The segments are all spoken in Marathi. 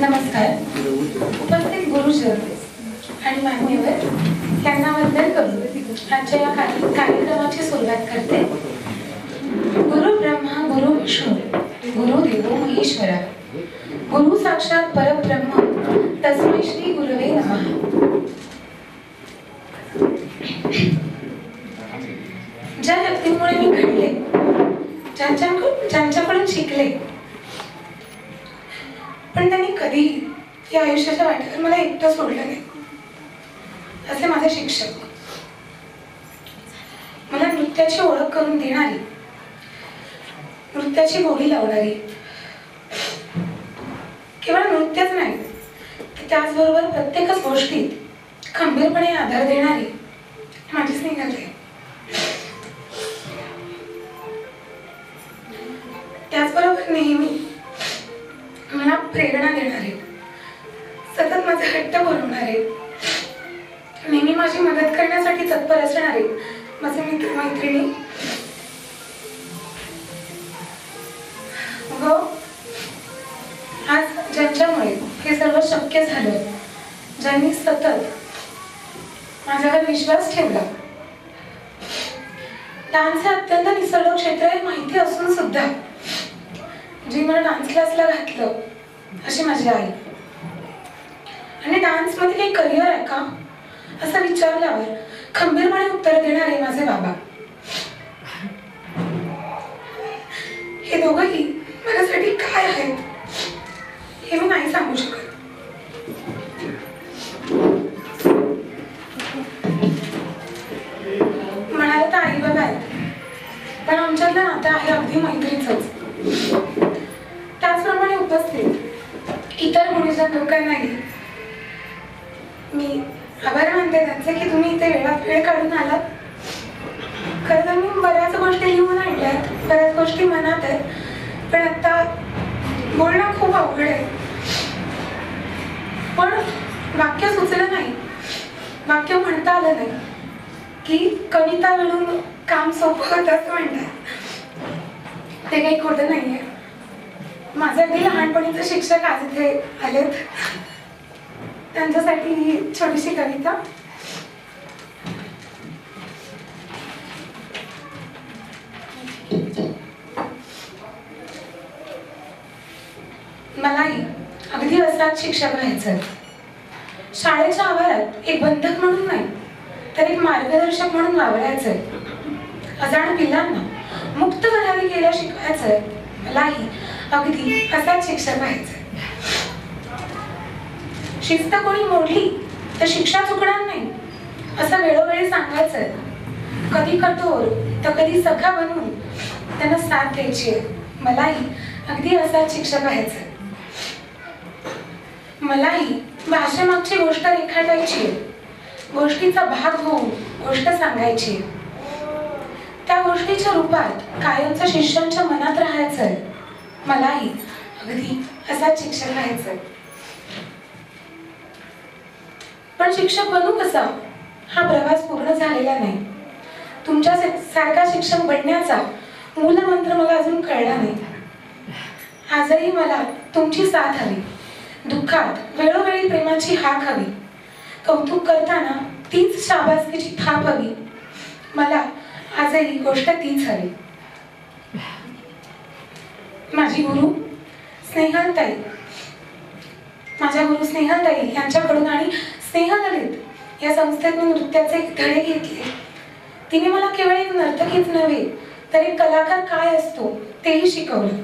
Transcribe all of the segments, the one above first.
नमस्कार. उपस्थित गुरुजी आणि मान्यवर यांना वंदन करून आजच्या या कार्यक्रमाची सुरुवात करते. गुरु ब्रह्मा गुरु विष्णू गुरुदेव महेश्वरा गुरु साक्षात परब्रह्म तस्मै श्री गुरवे नमः. ज्या व्यक्तींमुळे मी घडले, ज्यांच्याकडून शिकले, पण त्यांनी कधीही या आयुष्याच्या वाटेवर मला एकटं सोडलं नाही, असे माझे शिक्षक. मला नृत्याची ओळख करून देणारी, नृत्याची गोडी लावणारी, केवळ नृत्यच नाही तर त्याचबरोबर प्रत्येकच गोष्टीत खंबीरपणे आधार देणारी माझी स्नेहलताई. त्याचबरोबर नेहमी मला प्रेरणा देणारे, सतत माझे हट्ट बोलवणारे, नेहमी माझी मदत करण्यासाठी तत्पर असणारे माझे मित्र मैत्रिणी व आज ज्यांच्यामुळे हे सर्व शक्य झालं, ज्यांनी सतत माझ्यावर विश्वास ठेवला. डान्स हे अत्यंत निसर्ग क्षेत्र आहे माहिती असून सुद्धा जी मला डान्स क्लासला घातलं अशी माझी आई, आणि डान्स मध्ये काही करिअर आहे का असं विचारल्यावर खंबीरपणे उत्तर देणारे माझे बाबा. हे दोघंही माझ्यासाठी काय आहेत हे मी नाही सांगू शकत. म्हणाले तर आई बाबा आहेत, पण आमच्यातलं नातं आहे अगदी मैत्रीचंच. त्याचप्रमाणे उपस्थित इतर गुणीजन लोकांनाही मी आभार मानते त्यांचे की तुम्ही इथे वेळ काढून आलात. खरं तर मी बऱ्याच गोष्टी लिहून आणल्यात, बऱ्याच गोष्टी मनात आहेत, पण आता बोलणं खूप अवघड आहे. पण वाक्य सुचलं नाही, वाक्य म्हणता आलं नाही की कविता मिळून काम सोपं होतं असं म्हणतात. ते काही खोटं नाहीये. माझे अगदी लहानपणीचे शिक्षक आज इथे आलेत, त्यांच्यासाठी ही छोटीशी कविता. मलाही अगदी असाच शिक्षक व्हायचं. शाळेच्या आवारात एक बंधक म्हणून नाही तर एक मार्गदर्शक म्हणून वावरायचंय. अजाण पिल्लांना मुक्त करावी केलं शिकवायचंय. मलाही अगदी असाच शिक्षक व्हायचंय. शिस्त कोणी मोडली तर शिक्षा चुकणार नाही असं वेळोवेळी सांगायचंय. कधी कठोर तर कधी सखा बनवून त्यांना साथ द्यायची आहे. मलाही अगदी असाच शिक्षक व्हायचंय. मलाही भाषेमागची गोष्ट रेखाटायची आहे, गोष्टीचा भाग होऊन गोष्ट सांगायची. त्या गोष्टीच्या रूपात कायमच्या शिष्यांच्या मनात राहायचंय. मलाही अगदी असाच शिक्षक व्हायचंय. पण शिक्षक बनू कसा हा प्रवास पूर्ण झालेला नाही. तुमच्या सारखा शिक्षक बनण्याचा मूलमंत्र मला अजून कळला नाही. आजही मला तुमची साथ हवी. दुःखात वेळोवेळी प्रेमाची हाक हवी. कौतुक करताना तीच शाबासकीची थाप हवी. मला आजही गोष्ट तीच हवी. माझी गुरु स्नेहलताई, माझ्या गुरु स्नेहलताई यांच्याकडून आणि स्नेहललित या संस्थेत मी नृत्याचे धडे घेतले. तिने मला केवळ एक नर्तकीच नव्हे तर एक कलाकार काय असतो तेही शिकवलं.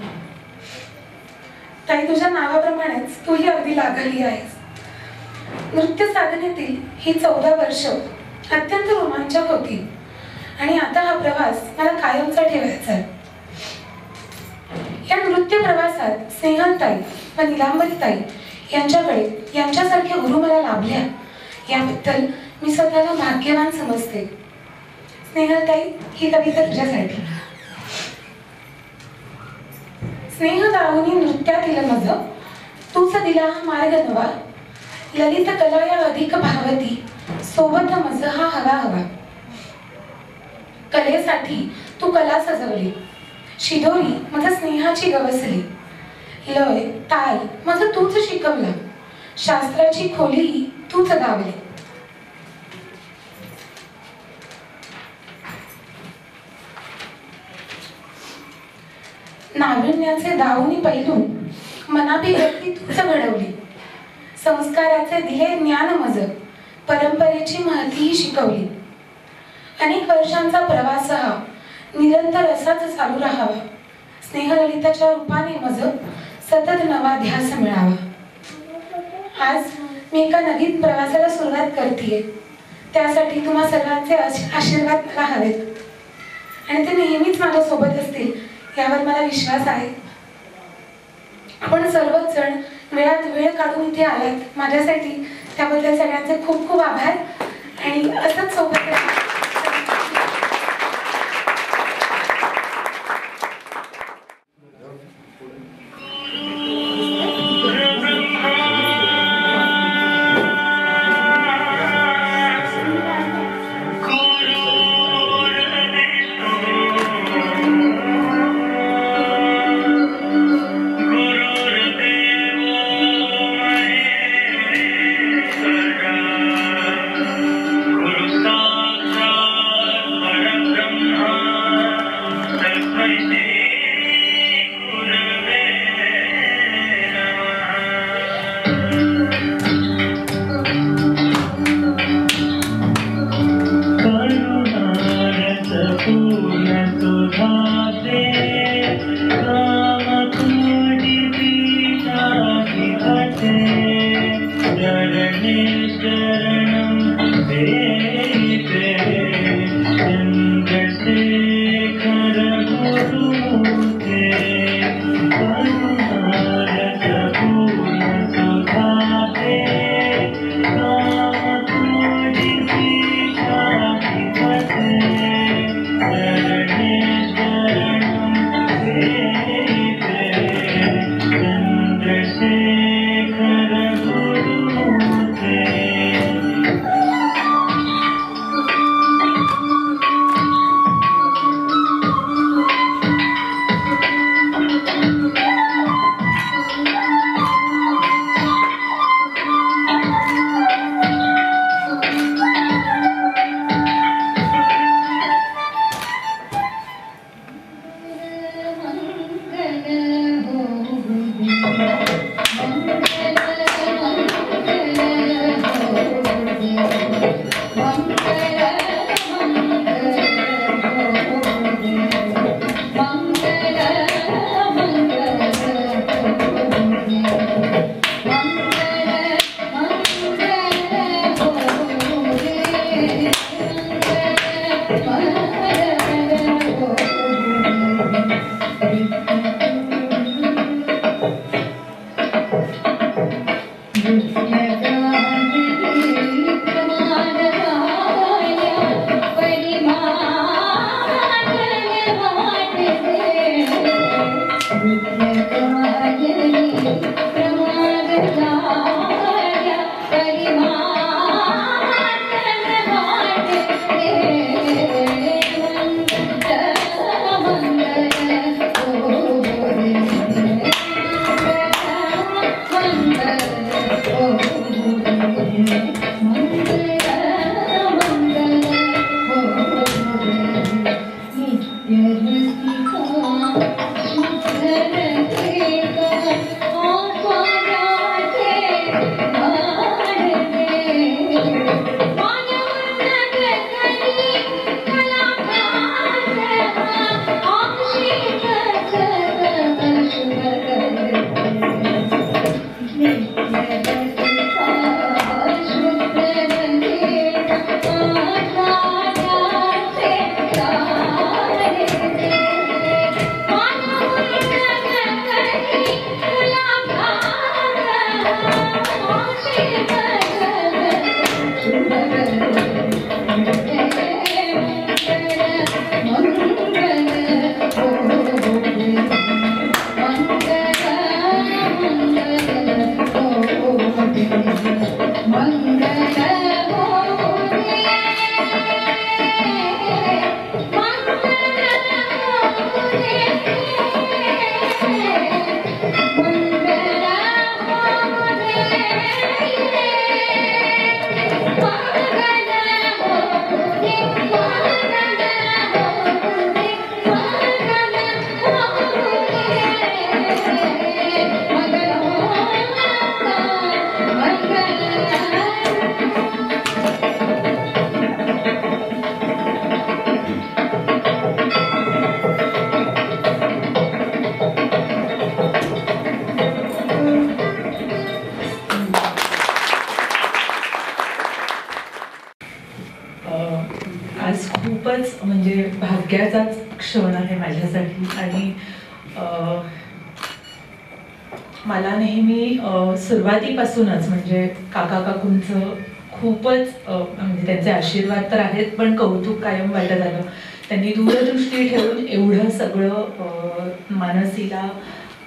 ताई, तुझ्या नावाप्रमाणेच तूही अगदी लागली आहेस. नृत्य साधनेतील ही 14 वर्ष अत्यंत रोमांचक होती आणि आता हा प्रवास मला कायमचा ठेवायचा आहे. या नृत्य प्रवासात स्नेहलताई व निलांबरीताई यांच्यासारखे गुरु मला लाभल्या याबद्दल मी स्वतःला भाग्यवान समजते. स्नेहलताई, ही कविता तुझ्यासाठी. स्नेह दावनी नृत्यातील मज तूच दिला मार्ग नवा. ललित कला या अधिक भावती सोबत मज हा हवा हवा. कलेसाठी तू कला सजवली, शिदोरी माझ्या स्नेहाची गवसली. लय ताल माझं तूच शिकवला, शास्त्राची खोली तूच गावली. नाविन्याचे दावणी पैलू मनाभी व्यक्ती तूच घडवली. संस्काराचे दिले ज्ञान मज, परंपरेची महतीही शिकवली. अनेक वर्षांचा प्रवास हा निरंतर असाच चालू राहावा. स्नेहललिताच्या रूपाने मज सतत नवा ध्यास मिळावा. आज मी एका नवीन प्रवासाला सुरुवात करतेय. त्यासाठी तुम्हा सर्वांचे आशीर्वाद मला हवेत आणि ते नेहमीच माझ्या सोबत असतील यावर मला विश्वास आहे. आपण सर्वच जण वेळात वेळ काढून इथे आलात माझ्यासाठी, त्याबद्दल सगळ्यांचे खूप खूप आभार. आणि असंच सोबत मंगल खूपच म्हणजे भाग्याचाच क्षण आहे माझ्यासाठी. आणि मला नेहमी सुरुवातीपासूनच म्हणजे काका काकूंचं खूपच म्हणजे त्यांचे आशीर्वाद तर आहेत, पण कौतुक कायम वाटत आलं. त्यांनी दूरदृष्टी ठेवून एवढं सगळं मानसीला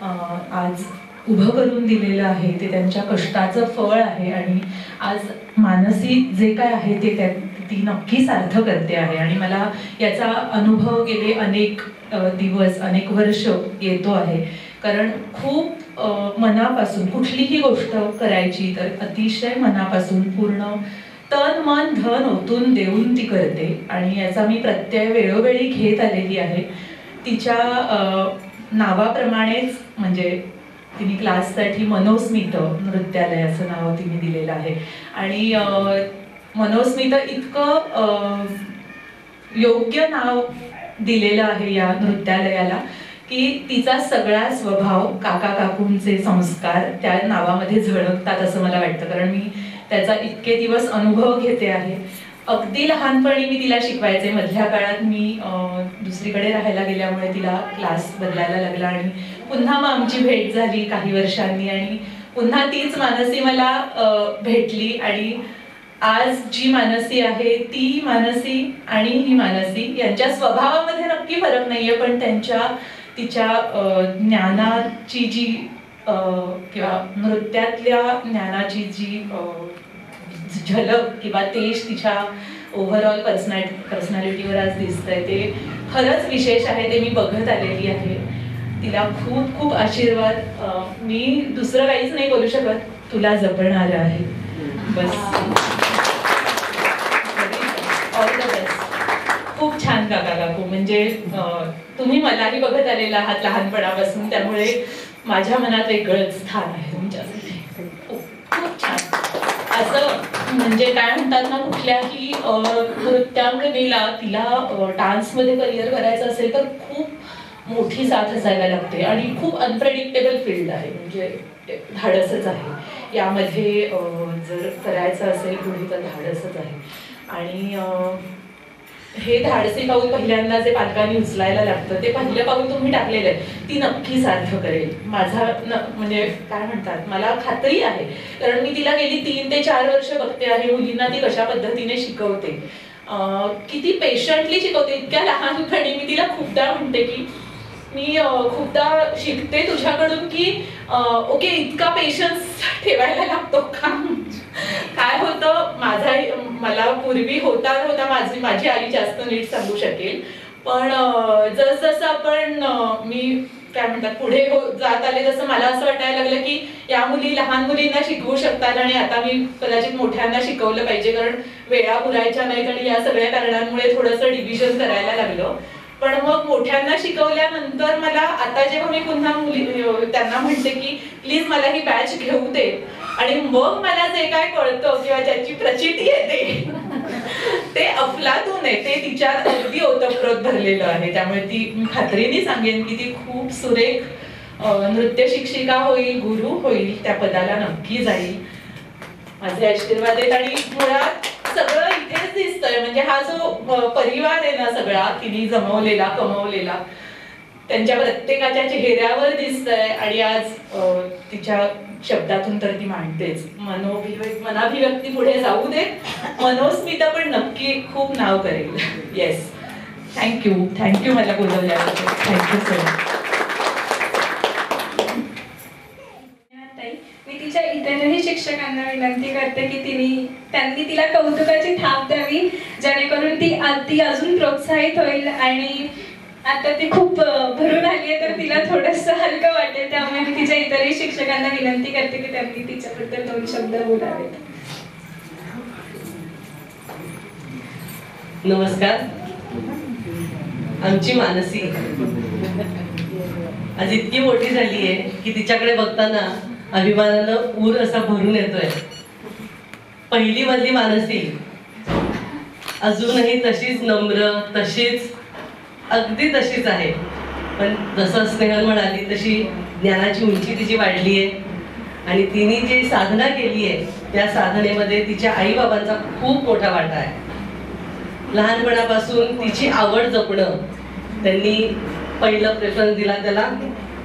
आज उभं करून दिलेलं आहे. ते त्यांच्या कष्टाचं फळ आहे आणि आज मानसी जे काय आहे ते ती नक्की सार्थ करते आहे. आणि मला याचा अनुभव गेले अनेक दिवस अनेक वर्ष येतो आहे. कारण खूप मनापासून कुठलीही गोष्ट करायची तर अतिशय मनापासून पूर्ण तन मन धन ओतून देऊन ती करते. आणि याचा मी प्रत्यय वेळोवेळी घेत आलेली आहे. तिच्या नावाप्रमाणेच म्हणजे तिने क्लाससाठी मनोस्मित नृत्यालय असं नाव तिने दिलेलं आहे. आणि मनोस्मित इतकं योग्य नाव दिलेलं आहे या नृत्यालयाला की तिचा सगळा स्वभाव काका काकूंचे संस्कार त्या नावामध्ये झळकतात असं मला वाटतं. कारण मी त्याचा इतके दिवस अनुभव घेते आहे. अगदी लहानपणी मी तिला शिकवायचे. मधल्या काळात मी दुसरीकडे राहायला गेल्यामुळे तिला क्लास बदलायला लागला आणि पुन्हा मग आमची भेट झाली काही वर्षांनी आणि पुन्हा तीच मानसी मला भेटली. आणि आज जी मानसी आहे ती मानसी आणि ही मानसी यांच्या स्वभावामध्ये नक्की फरक नाहीये, पण तिच्या ज्ञानाची जी किंवा नृत्यातल्या ज्ञानाची जी झलक किंवा तेज तिच्या ओव्हरऑल पर्सनॅलिटीवर आज दिसतंय ते खरंच विशेष आहे. ते मी बघत आलेली आहे. तिला खूप खूप आशीर्वाद. मी दुसरं काहीच नाही बोलू शकत. तुला जपणार आहे बस. All the best. खूप छान काका काकू. म्हणजे तुम्ही मलाही बघत आलेला आहात लहानपणापासून, त्यामुळे माझ्या मनात वेगळंच स्थान आहे तुमच्यासाठी. खूप छान. असं म्हणजे काय म्हणतात ना, कुठल्याही नृत्यांगनेला तिला डान्समध्ये करिअर करायचं असेल तर खूप मोठी साथ असायला लागते आणि खूप अनप्रेडिक्टेबल फील्ड आहे. म्हणजे धाडसच आहे यामध्ये. जर करायचं असेल पुढे तर धाडसच आहे. आणि हे धाडसी पाऊल पहिल्यांदा जे पालकांनी उचलायला लागतं ते पहिलं पाऊल तुम्ही टाकलेलं आहे. ती नक्की सार्थ करेल. माझा म्हणजे काय म्हणतात, मला खात्री आहे. कारण मी तिला गेली 3 ते 4 वर्ष बघते आहे. मुलींना ती कशा पद्धतीने शिकवते, किती पेशंटली शिकवते. इतक्या लहानपणी मी तिला खूपदा म्हणते की मी खूपदा शिकते तुझ्याकडून की ओके इतका पेशन्स ठेवायला लागतो का. काय होतं, मला पूर्वी होता माझी आई जास्त नीट सांगू शकेल, पण जसं आपण मी काय म्हणतात पुढे जात आले तसं मला असं वाटायला लागलं की या मुली लहान मुलींना शिकवू शकतात आणि आता मी कदाचित मोठ्यांना शिकवलं पाहिजे, कारण वेळा पुरायच्या नाहीत आणि या सगळ्या कारणांमुळे थोडंसं डिव्हिजन करायला लागलं. पण मग मोठ्यांना शिकवल्यानंतर मला आता जेव्हा मी पुन्हा त्यांना म्हणते की प्लीज मला ही बॅच घेऊ दे, आणि मग मला जे काय कळतं किंवा ज्याची प्रचिती येते ते अफलातून आहे. ते तिच्यात अगदी ओतप्रोत भरलेलं आहे. त्यामुळे ती मी खात्रीने सांगेन की ती खूप सुरेख नृत्य शिक्षिका होईल, गुरु होईल, त्या पदाला नक्की जाईल. माझे आशीर्वाद आहेत. आणि मुळात सगळं इथेच दिसतंय. म्हणजे हा जो परिवार आहे ना सगळा तिने जमवलेला कमवलेला, त्यांच्या प्रत्येकाच्या चेहऱ्यावर दिसतंय. आणि आज तिच्या शब्दातून तर ती मांडतेच. मनाभिव्यक्ती पुढे जाऊ दे. मनोस्मिता पण नक्की खूप नाव करेल. येस, थँक्यू मला बोलवल्याबद्दल. Thank you so much. मी तिच्या इतरही शिक्षकांना विनंती करते की त्यांनी तिला कौतुकाची थाप द्यावी, जेणेकरून ती अजून प्रोत्साहित होईल. आणि आता ती खूप भरून आली आहे तर तिला थोडंसं हलकं वाटेल. त्यामुळे मी तिच्या इतरही शिक्षकांना विनंती करते की त्यांनी तिच्याबद्दल 2 शब्द बोलावेत. नमस्कार. आमची मानसी आज इतकी मोठी झाली आहे की तिच्याकडे बघताना अभिमानानं ऊर असा भरून येतोय. पहिली मधली मानसी अजूनही तशीच नम्र, अगदी तशीच आहे. पण जसं स्नेहल म्हणाली तशी ज्ञानाची उंची तिची वाढली आहे. आणि तिने जी साधना केली आहे त्या साधनेमध्ये तिच्या आई बाबांचा खूप मोठा वाटा आहे. लहानपणापासून तिची आवड जपणं त्यांनी पहिलं प्रेफरन्स दिला त्याला.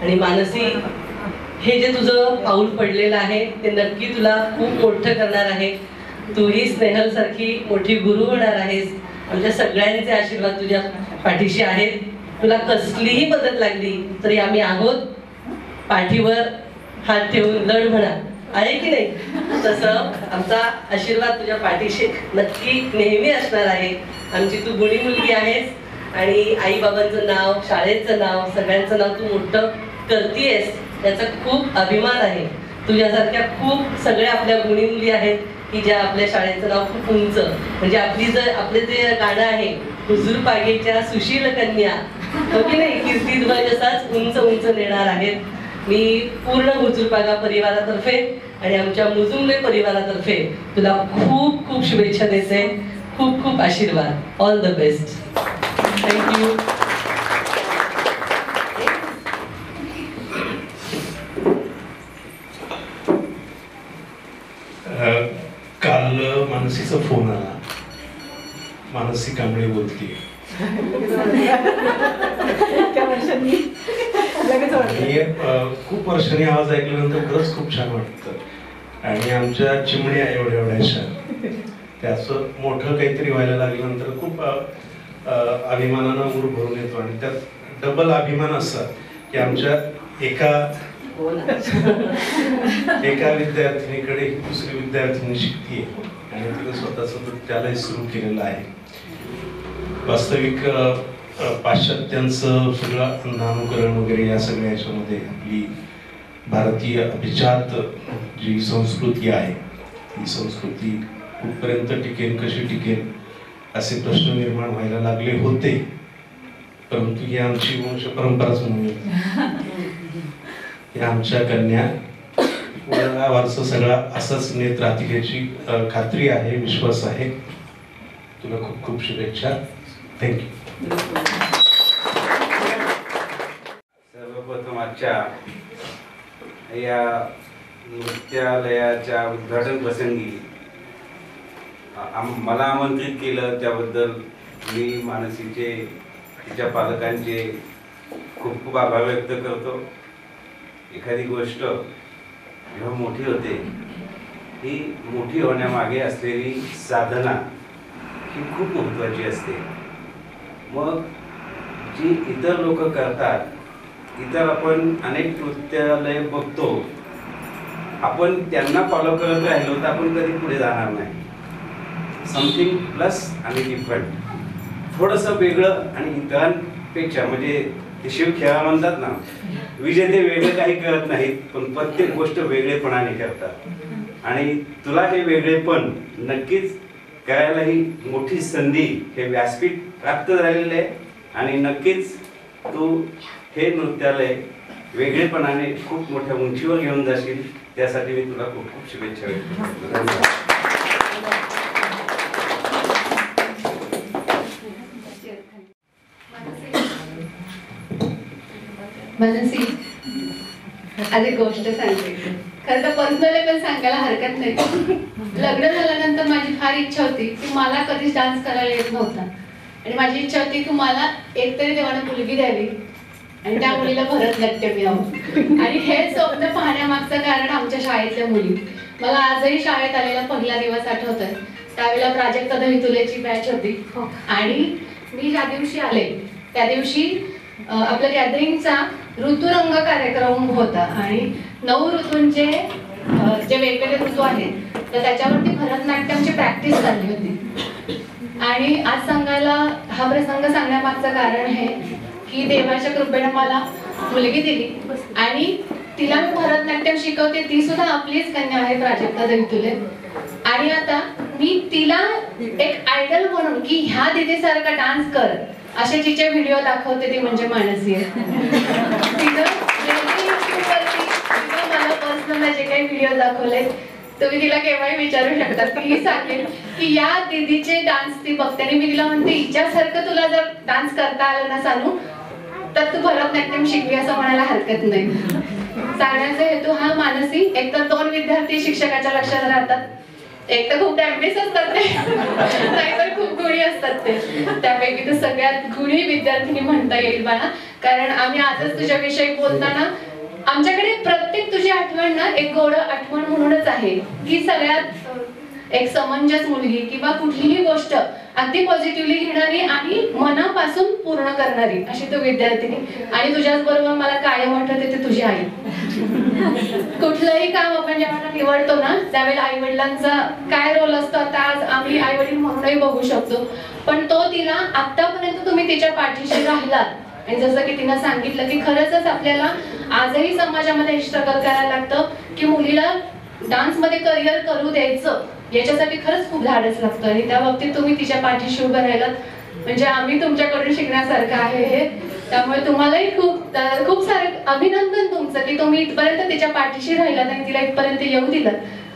आणि मानसी, हे जे तुझं पाऊल पडलेलं आहे ते नक्की तुला खूप मोठं करणार आहे. तूही स्नेहल सारखी मोठी गुरु होणार आहेस. आमच्या सगळ्यांचे आशीर्वाद तुझ्या पाठीशी आहेत. तुला कसलीही मदत लागली तरी आम्ही आहोत. पाठीवर हात ठेवून लढ म्हणा, आहे की नाही? तसं आमचा आशीर्वाद तुझ्या पाठीशी नक्की नेहमी असणार आहे. आमची तू गुणी मुलगी आहेस आणि आई बाबांचं नाव, शाळेचं नाव, सगळ्यांचं नाव तू मोठं करतीयस, याचा खूप अभिमान आहे. तुझ्यासारख्या खूप सगळ्या आपल्या गुणी मुली आहेत की ज्या आपल्या शाळेचं नाव खूप उंच, म्हणजे आपले जे गाणं आहे हुजूर पागेच्या सुशील कन्या, हो की नाही, कीर्तिध्वज असाच उंच उंच नेणार आहेत. मी पूर्ण हुजूरपागा परिवारातर्फे आणि आमच्या मुजुमले परिवारातर्फे तुला खूप खूप शुभेच्छा देते. खूप खूप आशीर्वाद. All the best. थँक्यू. काल मानसीचा फोन आला. मानसी कांबळे बोलते. खूप वर्षांनी आवाज ऐकल्यानंतर खरंच खूप छान वाटतं. आणि आमच्या चिमण्या एवढ्या एवढ्याशा त्या असं मोठं काहीतरी व्हायला लागल्यानंतर खूप अभिमानानं उर भरून येतो. आणि त्यात डबल अभिमान असा की आमच्या एका विद्यार्थिनीकडे दुसरी विद्यार्थिनी शिकतीये आणि तिने स्वतःच त्यालाही सुरू केलेलं आहे. वास्तविक पाश्चात्यांचं सगळं अंधानुकरण वगैरे या सगळ्या याच्यामध्ये आपली भारतीय अभिजात जी संस्कृती आहे ती संस्कृती कुठपर्यंत टिकेल, कशी टिकेल असे प्रश्न निर्माण व्हायला लागले होते. परंतु ही आमची वंश परंपराच म्हणून आमच्या कन्या वारसा सगळा असाच नेत राहतील याची खात्री आहे, विश्वास आहे. तुला खूप खूप शुभेच्छा. थँक्यू. सर्वप्रथम आजच्या या नृत्यालयाच्या उद्घाटन प्रसंगी मला आमंत्रित केलं त्याबद्दल मी मानसीचे, तिच्या पालकांचे खूप खूप आभार व्यक्त करतो. एखादी गोष्ट जेव्हा मोठी होते ही मोठी होण्यामागे असलेली साधना ही खूप महत्त्वाची असते. मग जी इतर लोक करतात, इतर आपण अनेक नृत्यालय बघतो, आपण त्यांना फॉलो करत राहिलो तर आपण कधी पुढे जाणार नाही. समथिंग प्लस आणि डिफरंट, थोडंसं वेगळं आणि इतरांपेक्षा, म्हणजे ते शिव खेळा म्हणतात ना, विजेते वेगळे काही करत नाहीत पण प्रत्येक गोष्ट वेगळेपणाने करतात. आणि तुला हे वेगळेपण नक्कीच करायला ही मोठी संधी, हे व्यासपीठ प्राप्त झालेलं आहे. आणि नक्कीच तू हे नृत्यालय वेगळेपणाने खूप मोठ्या उंचीवर घेऊन जाशील, त्यासाठी मी तुला खूप खूप शुभेच्छा व्यक्त करतो. धन्यवाद. मानसी, आज एक गोष्ट सांगते. खरं तर पर्सनली पण सांगायला हरकत नाही. लग्न झाल्यानंतर माझी फार इच्छा होती की मला कधीच डान्स करायला येत नव्हता आणि माझी इच्छा होती की मला एकतरी देवाने मुलगी द्यावी आणि त्या मुलीला भरतनाट्यम यावं. आणि हे स्वप्न पाहण्यामागचं कारण आमच्या शाळेतल्या मुली. मला आजही शाळेत आलेला पहिला दिवस आठवतोय. त्यावेळेला प्राजक्ता दहितुलेची बॅच होती आणि मी ज्या दिवशी आले त्या दिवशी आपल्या गॅदरिंगचा ऋतुरंग कार्यक्रम होता आणि 9 ऋतूंचे जे वेगवेगळे ऋतू आहेत तर त्याच्यावरती भरतनाट्यमची प्रॅक्टिस झाली होती. आणि आज सांगायला हा प्रसंग सांगण्यामागचं कारण आहे की देवाच्या कृपेने मला मुलगी दिली आणि तिला मी भरतनाट्यम शिकवते. ती सुद्धा आपलीच कन्या आहे, प्राजक्ता दहितुले. आणि आता मी तिला एक आयडल म्हणून की ह्या दीदीसारखा डान्स कर असे तिचे व्हिडिओ दाखवते, ती म्हणजे मानसी आहे. मला पर्सनल जे काही व्हिडिओ दाखवले तुम्ही तिला केव्हाही विचारू शकता. ती सांगेल की या दीदीचे डान्स ती बघते आणि मी तिला म्हणते हिच्यासारखं तुला जर डान्स करता आलं ना सानू तर तू भरतनाट्यम शिकवी असं म्हणायला हरकत नाही. सांगण्याचा हेतू हा मानसी, एकतर 2 विद्यार्थी शिक्षकाच्या लक्षात राहतात एक तर खूप डॅम्बिस असतात ते, नाहीतर खूप गुणी असतात ते. त्यापैकी तर सगळ्यात गुणी विद्यार्थिनी म्हणता येईल बाळा. कारण आम्ही आजच तुझ्याविषयी बोलताना आमच्याकडे प्रत्येक तुझी आठवण ना एक गोड आठवण म्हणूनच आहे की सगळ्यात एक समंजस मुलगी किंवा कुठलीही गोष्ट अगदी पॉझिटिव्हली घेणारी आणि मनापासून पूर्ण करणारी अशी तू विद्यार्थिनी. आणि तुझ्याच बरोबर मला कायम आठवते ते तुझी आई. कुठलंही काम आपण जेव्हा निवडतो ना त्यावेळेला आई वडिलांचा काय रोल असतो आता आज आम्ही आई वडील म्हणूनही बघू शकतो, पण तो तिला आतापर्यंत तुम्ही तिच्या पाठीशी राहिलात. आणि जसं की तिनं सांगितलं की खरंच आपल्याला आजही समाजामध्ये स्ट्रगल करायला लागतं की मुलीला डान्समध्ये करिअर करू द्यायचं, याच्यासाठी खरंच खूप धाडस लागतं. आणि त्या बाबतीत तुम्ही तिच्या पाठीशी उभं राहिलात म्हणजे आम्ही तुमच्याकडून शिकण्यासारखं आहे हे. त्यामुळे तुम्हालाही खूप खूप सारं अभिनंदन तुमचं की तुम्ही इथपर्यंत तिच्या पाठीशी राहिलात आणि तिला इथपर्यंत येऊ दिलं.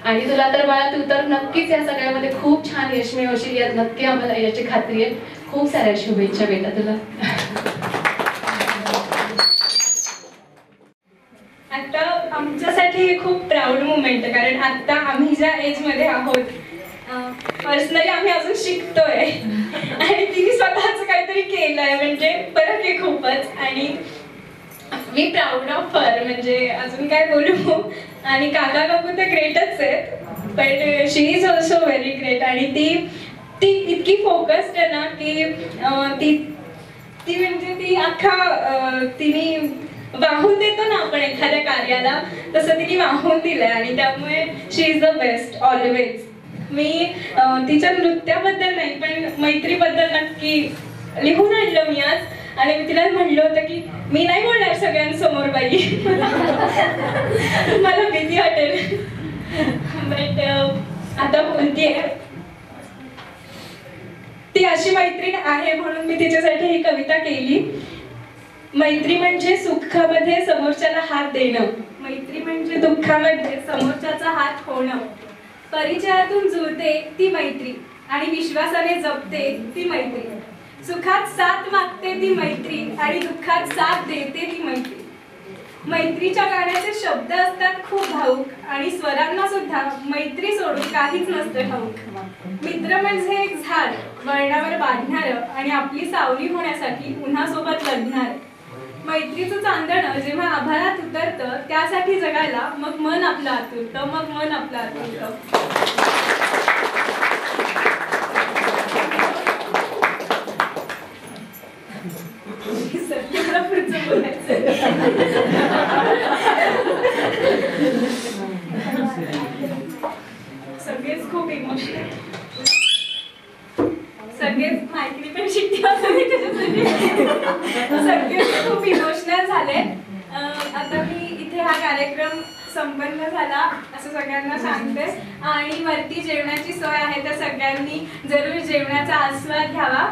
आणि तुला तर बाळा तू तर नक्कीच या सगळ्यामध्ये खूप छान यश मिळवशील यात नक्की आम्हाला याची खात्री आहे. खूप साऱ्या शुभेच्छा बेटा तुला. आता आमच्यासाठी हे खूप प्राऊड मुमेंट आहे कारण आता आम्ही ज्या एजमध्ये आहोत पर्सनली आम्ही अजून शिकतोय आणि तिने स्वतःच काहीतरी केलंय म्हणजे फरक आहे खूपच. आणि मी प्राऊड ऑफ हर म्हणजे अजून काय बोलू. आणि काका काकू तर ग्रेटच आहेत पण शी इज ऑल्सो व्हेरी ग्रेट. आणि ती इतकी फोकस्ड आहे ना की ती म्हणजे ती तिने वाहून देतो ना आपण एखाद्या कार्याला तसं तिने वाहून दिलंय. आणि त्यामुळे शी इज द बेस्ट ऑलवेज. मी तिच्या नृत्याबद्दल नाही पण मैत्रीबद्दल नक्की लिहून आणलं मी आज. आणि मी तिला म्हणलं होतं की मी नाही बोलणार सगळ्यांसमोर बाई मला भीती वाटेल बट आता बोलतेय. ती अशी मैत्रीण आहे म्हणून मी तिच्यासाठी ही कविता केली. मैत्री म्हणजे सुखामध्ये समोरच्याला हात देणं, मैत्री म्हणजे दुःखामध्ये समोरच्याचा हात होणं. परिचयातून जुळते ती मैत्री आणि विश्वासाने जपते ती मैत्री. सुखात साथ मागते ती मैत्री आणि दुःखात साथ देते ती मैत्री. मैत्रीच्या गाण्याचे शब्द असतात खूप भावूक आणि स्वरांना सुद्धा मैत्री सोडून काहीच नसतं ठाऊक. मित्र म्हणजे एक झाड वळणावर बांधणारं आणि आपली सावली होण्यासाठी पुन्हा सोबत लढणार. मैत्रीचं चांदणं जेव्हा आभाळात उतरतं त्यासाठी जगायला मग मन आपलं आतुरतं, मग मन आपलं आतुरतं. पुढचं बोलायचं सगळेच खूप इमोशनल, सगळेच माहिती पण शिकते सगळेच खूप इमोशनल झाले. आता मी इथे हा कार्यक्रम संपन्न झाला असं सगळ्यांना सांगते. आणि वरती जेवणाची सोय आहे तर सगळ्यांनी जरूर जेवणाचा आस्वाद घ्यावा.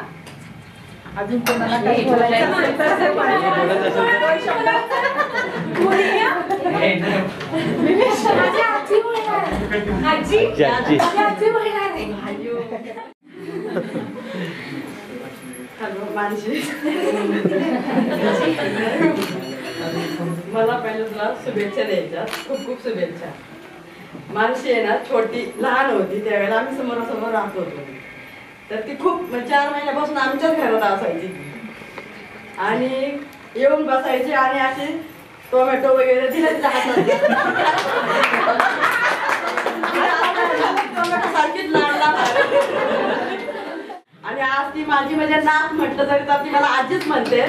अजून कोणाला काही बोलायचं मला पहिलं तुला शुभेच्छा द्यायच्या, खूप खूप शुभेच्छा. मानसी आहे ना छोटी लहान होती त्यावेळेला आम्ही समोरासमोर राहत होतो. तर ती खूप 4 महिन्यापासून आमच्याच घरात असायची आणि येऊन बसायची आणि असे टोमॅटो वगैरे दिले तिच्या हातात टोमॅटो सारखीच लाडला. आणि आज ती माझी म्हणजे नाक म्हटलं तरी तर ती मला आजीच म्हणते.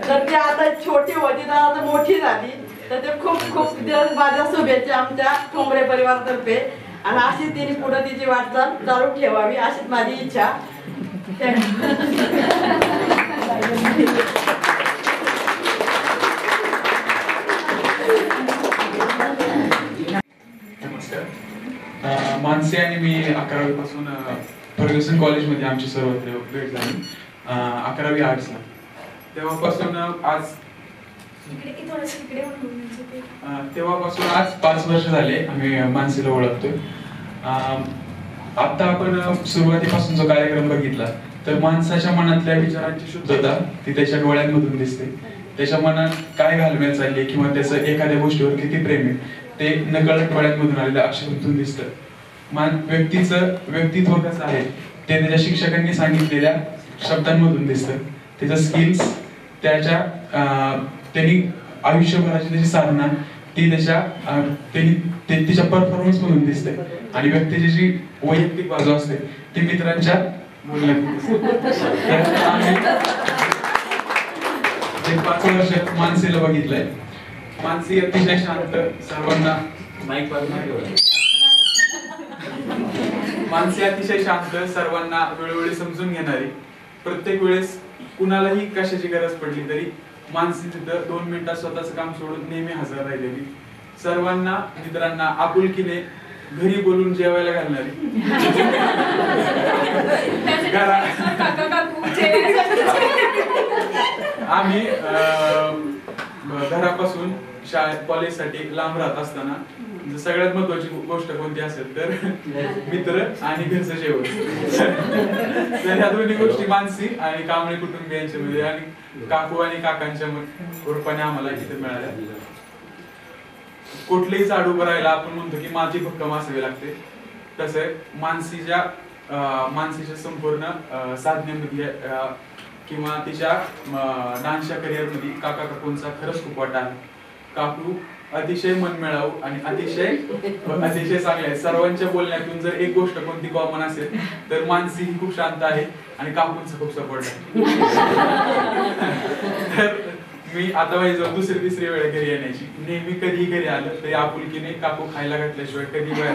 तर ती आता छोटी होती तर आता मोठी झाली. तर ते खूप खूप दिवस माझ्या शुभेच्छा आमच्या ठोंबरे परिवारातर्फे. आणि अशी तिने पुढे तिची वाटचाल चालू ठेवावी अशीच माझी इच्छा. नमस्कार. मानसी आणि मी 11वी पासून फर्ग्युसन कॉलेजमध्ये आमची सर्वत्र भेट झाली. 11वी आर्ट्सला. तेव्हापासून आज 5 वर्ष झाले आम्ही मानसीला ओळखतोय. आता आपण सुरुवातीपासून जो कार्यक्रम बघितला तर माणसाच्या मनातल्या विचारांची शुद्धता ती त्याच्या डोळ्यांमधून दिसते. त्याच्या मनात काय घालमेल चालली किंवा त्याचं एखाद्या गोष्टीवर किती प्रेम आहे ते नकळत डोळ्यांमधून आलेल्या अक्षरातून दिसतं. व्यक्तीचं व्यक्तित्व कसं आहे ते त्याच्या शिक्षकांनी सांगितलेल्या शब्दांमधून दिसतं. त्याच्या स्किल्स, त्यांनी आयुष्यभराची त्याची साधना ती तिच्या परफॉर्मन्स मधून दिसते. आणि व्यक्तीची जी वैयक्तिक बाजू असते ती मित्रांच्या आम्ही 5 वर्ष मानसीला बघितलंय. मानसी अतिशय शांत, सर्वांना मानसी अतिशय शांत, सर्वांना वेळोवेळी समजून घेणारी. प्रत्येक वेळेस कुणालाही कशाची गरज पडली तरी मानसी तिथं 2 मिनिटात स्वतःचं काम सोडून नेहमी हजर राहिलेली. सर्वांना मित्रांना आपुलकीने घरी बोलून जेवायला घालणारी. आम्ही घरापासून शाळेत कॉलेजसाठी लांब राहत असताना सगळ्यात महत्वाची गोष्ट कोणती असेल तर मित्र आणि घरचं जेवण. तर ह्या दोन्ही गोष्टी मानसी आणि कांबळे कुटुंबियांच्या मध्ये आणि काकू आणि काकांच्या रूपाने आम्हाला इथे मिळाल्या. कुठलेही झाड उभं राहायला आपण म्हणतो की माती भक्कम असावी लागते. तसं मानसीच्या संपूर्ण साधनेमध्ये किंवा तिच्या डान्सच्या करिअरमध्ये काका काकूंचा खरंच खूप वाटा आहे. काकू अतिशय मनमिळाऊ आणि अतिशय चांगले आहे. सर्वांच्या बोलण्यातून जर एक गोष्ट कोणती कॉमन असेल तर मानसी ही खूप शांत आहे आणि काकूंचा खूप सपोर्ट आहे. तर मी आता माझी 2री-3री वेळ घरी येण्याची, नेहमी कधी घरी आलं तरी आपुलकीने काकू खायला घातल्याशिवाय कधी बाहेर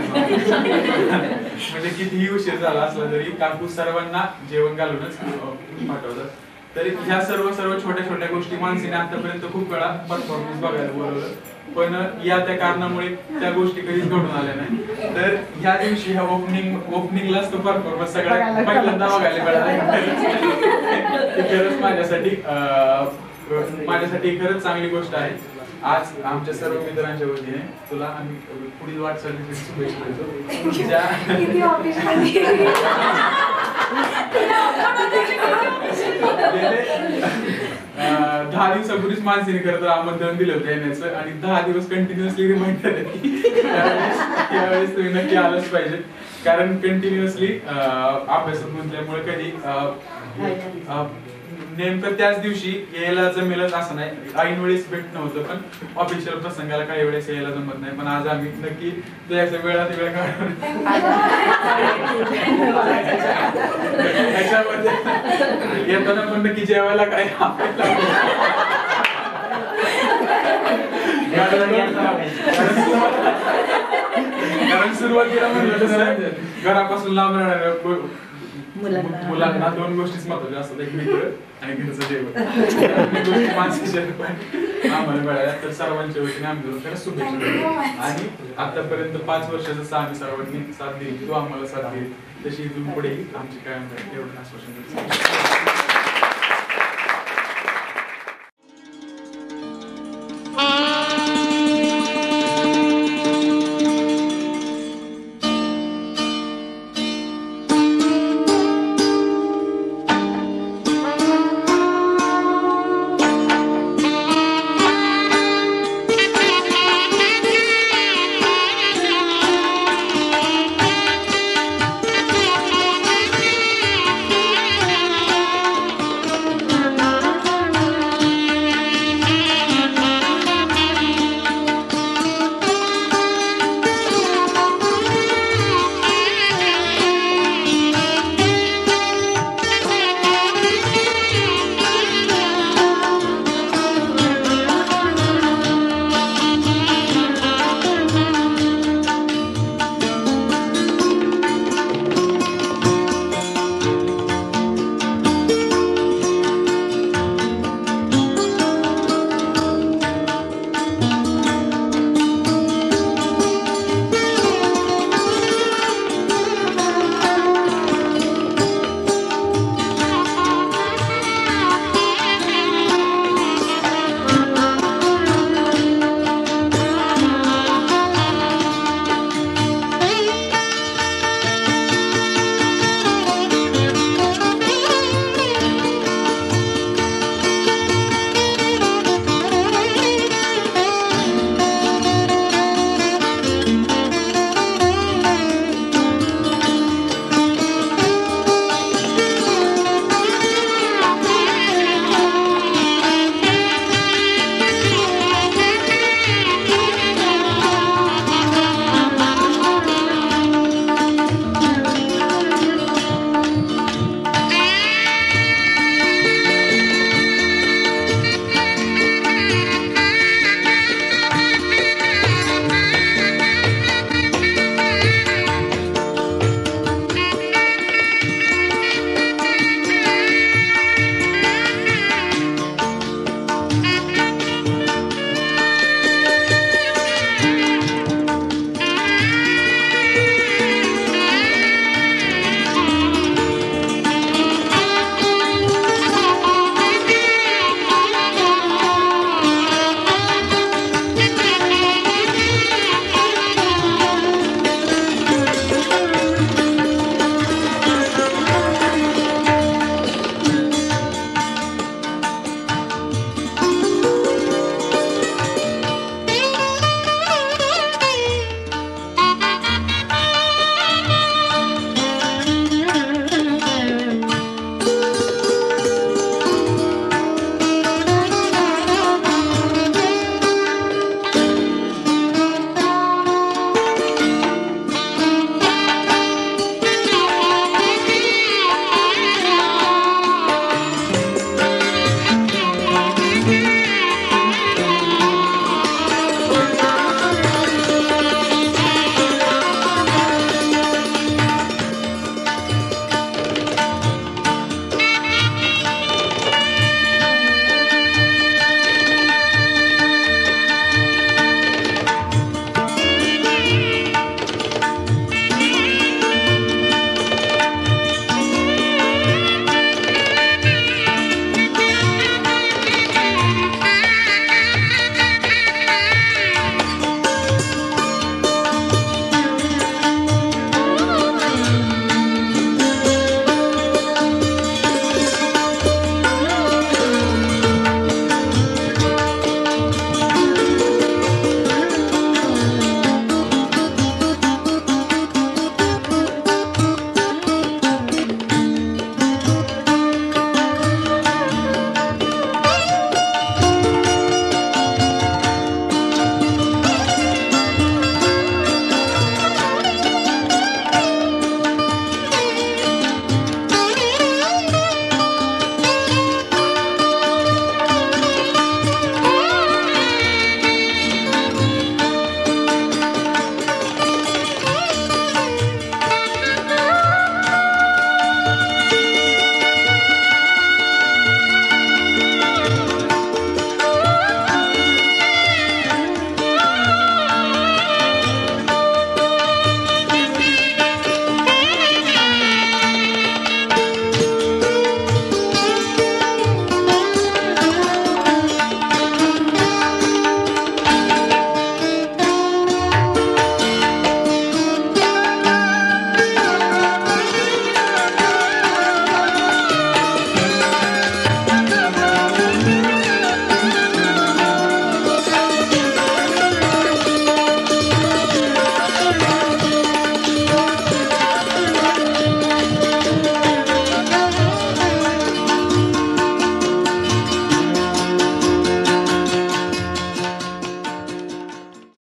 म्हणजे कितीही उशीर झाला असला तरी काकू सर्वांना जेवण घालूनच पाठवतात. तर ह्या सर्व छोट्या छोट्या गोष्टी मानसीने आतापर्यंत खूप वेळा परफॉर्मन्स बघायला बोलवलं, पण या त्या कारणामुळे त्या गोष्टी कधीच घडून आल्या नाही. तर ह्या दिवशी ह्या ओपनिंगलाच तो परफॉर्मन्स सगळ्यात पहिल्यांदा बघायला मिळाला. खरंच माझ्यासाठी खरंच चांगली गोष्ट आहे. आज आमच्या सर्व मित्रांच्या वतीने तुला आम्ही पुढील वाटचालीसाठी शुभेच्छा देतो. 10 दिवसापूर्वीच मानसीने खरं तर आमंत्रण दिलं होतं येण्याचं आणि 10 दिवस कंटिन्युअसली रिमाइंडर आहे यावेळेस तुम्ही नक्की आलंच पाहिजे. कारण कंटिन्युअसली अभ्यासात म्हटल्यामुळे कधी नेमकं त्याच दिवशी यायला जमेलच असं नाही. ऐन वेळेस भेटणं होतं, पण ऑफिशियल प्रसंगाला काही वेळेस यायला जमत नाही. पण आज आम्ही नक्की त्याच्या वेळात वेळ काढून त्याच्यामध्ये येताना पण नक्की जेवायला काय कारण सुरुवातीला म्हणलं तसं घरापासून लांब राहणाऱ्या मुलांना 2 गोष्टीच महत्त्वाच्या असतात, एक मित्र आणि घरचं जेवण. मानसीच्या आम्हाला मिळाल्या. तर सर्वांच्या वतीने आम्ही खरंच शुभेच्छा देतो. आणि आतापर्यंत 5 वर्ष जसं आम्ही सर्वांनी साथ दिली, तो आम्हाला साथ दिली, तशी इथून पुढे आमची कायम एवढं आश्वासन.